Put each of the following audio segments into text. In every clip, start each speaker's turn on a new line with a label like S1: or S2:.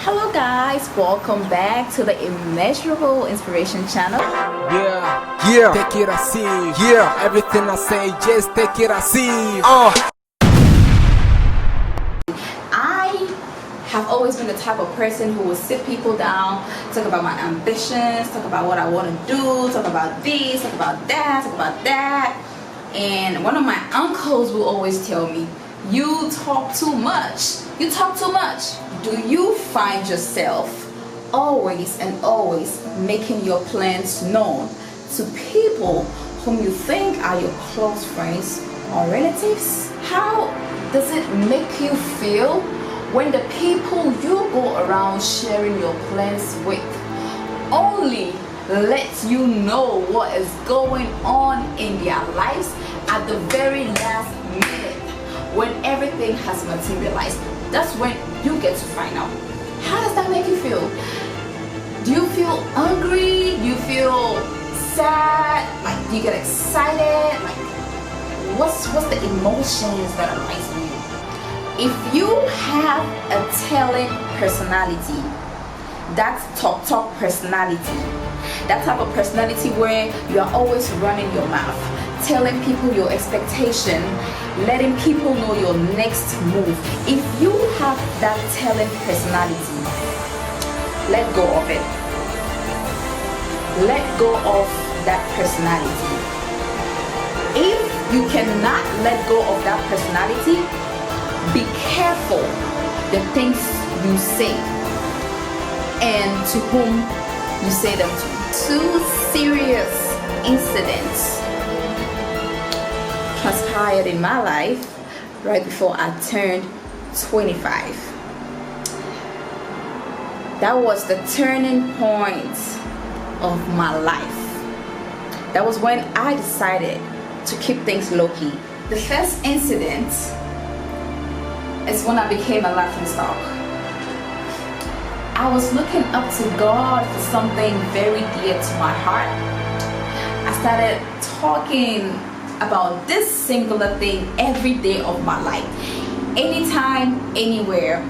S1: Hello guys, welcome back to the Immeasurable Inspiration channel.
S2: Yeah, take it as it. Yeah, everything I say, just take it as it.
S1: I have always been the type of person who will sit people down, talk about my ambitions, talk about what I want to do, talk about this, talk about that, talk about that. And one of my uncles will always tell me, you talk too much. You talk too much. Do you find yourself always and always making your plans known to people whom you think are your close friends or relatives? How does it make you feel when the people you go around sharing your plans with only let you know what is going on in their lives at the very last minute when everything has materialized? That's when you get to find out. How does that make you feel? Do you feel angry? Do you feel sad? Like, do you get excited? Like, what's the emotions that arise in you? If you have a telling personality, that talk personality, that type of personality where you are always running your mouth, telling people your expectation, letting people know your next move. If you have that telling personality, let go of it. Let go of that personality. If you cannot let go of that personality, be careful the things you say and to whom you say them to. Two serious incidents transpired in my life right before I turned 25. That was the turning point of my life. That was when I decided to keep things low-key. The first incident is when I became a laughingstock. I was looking up to God for something very dear to my heart. I started talking about this singular thing every day of my life. Anytime, anywhere,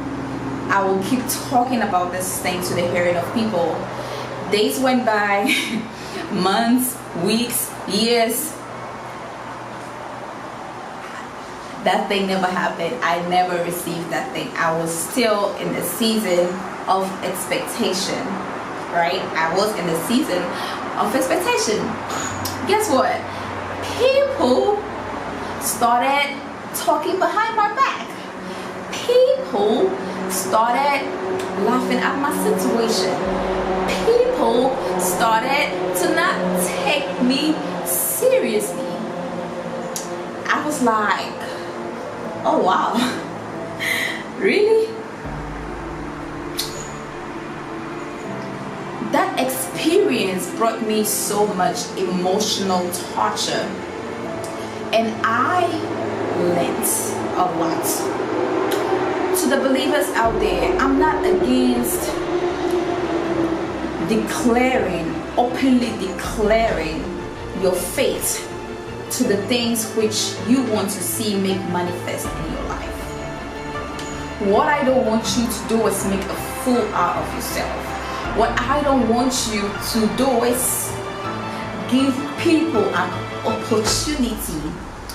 S1: I will keep talking about this thing to the hearing of people. Days went by, months, weeks, years. That thing never happened. I never received that thing. I was still in the season of expectation, right? I was in the season of expectation. Guess what? People started talking behind my back. People started laughing at my situation. People started to not take me seriously. I was like, oh wow, really? That experience brought me so much emotional torture, and I learned a lot. To the believers out there, I'm not against openly declaring your faith to the things which you want to see make manifest in your life. What I don't want you to do is make a fool out of yourself. What I don't want you to do is give people an opportunity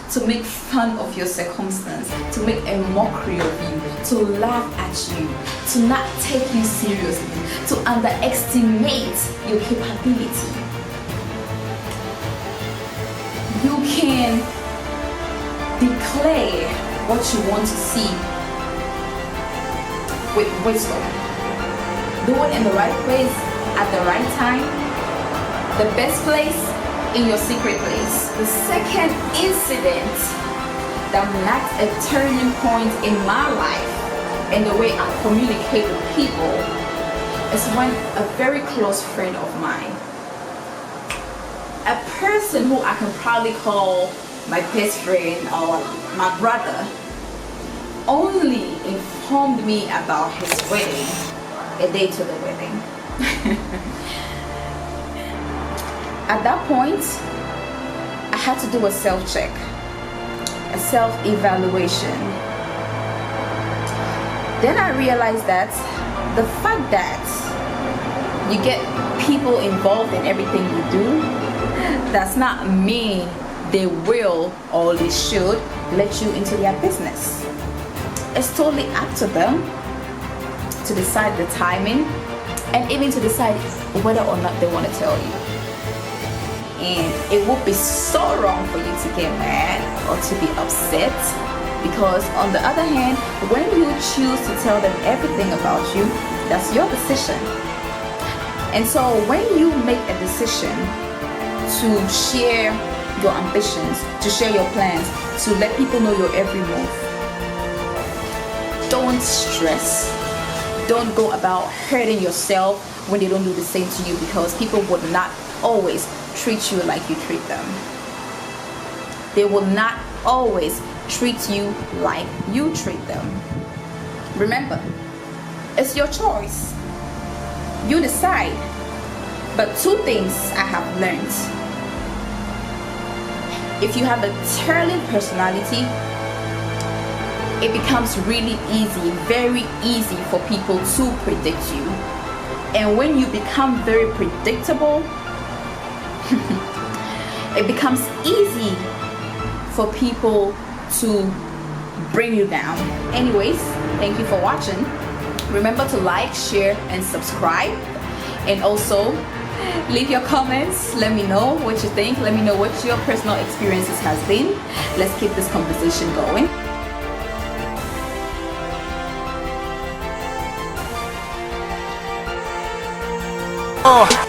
S1: to make fun of your circumstance, to make a mockery of you, to laugh at you, to not take you seriously, to underestimate your capability. You can declare what you want to see with wisdom. Do it in the right place at the right time. The best place in your secret place. The second incident that marked a turning point in my life and the way I communicate with people is when a very close friend of mine, a person who I can probably call my best friend or my brother, only informed me about his wedding a day to the wedding. At that point, I had to do a self-check, a self-evaluation. Then I realized that the fact that you get people involved in everything you do does not mean they will or they should let you into their business. It's totally up to them to decide the timing and even to decide whether or not they want to tell you. And it would be so wrong for you to get mad or to be upset, because on the other hand, when you choose to tell them everything about you, that's your decision. And so when you make a decision to share your ambitions, to share your plans, to let people know your every move, don't stress. Don't go about hurting yourself when they don't do the same to you, because people would not always treat you like you treat them. They will not always treat you like you treat them. Remember, it's your choice. You decide. But two things I have learned. If you have a thrilling personality, it becomes really easy, very easy for people to predict you. And when you become very predictable, it becomes easy for people to bring you down. Anyways, thank you for watching. Remember to like, share, and subscribe. And also, leave your comments. Let me know what you think. Let me know what your personal experiences has been. Let's keep this conversation going.
S2: Oh.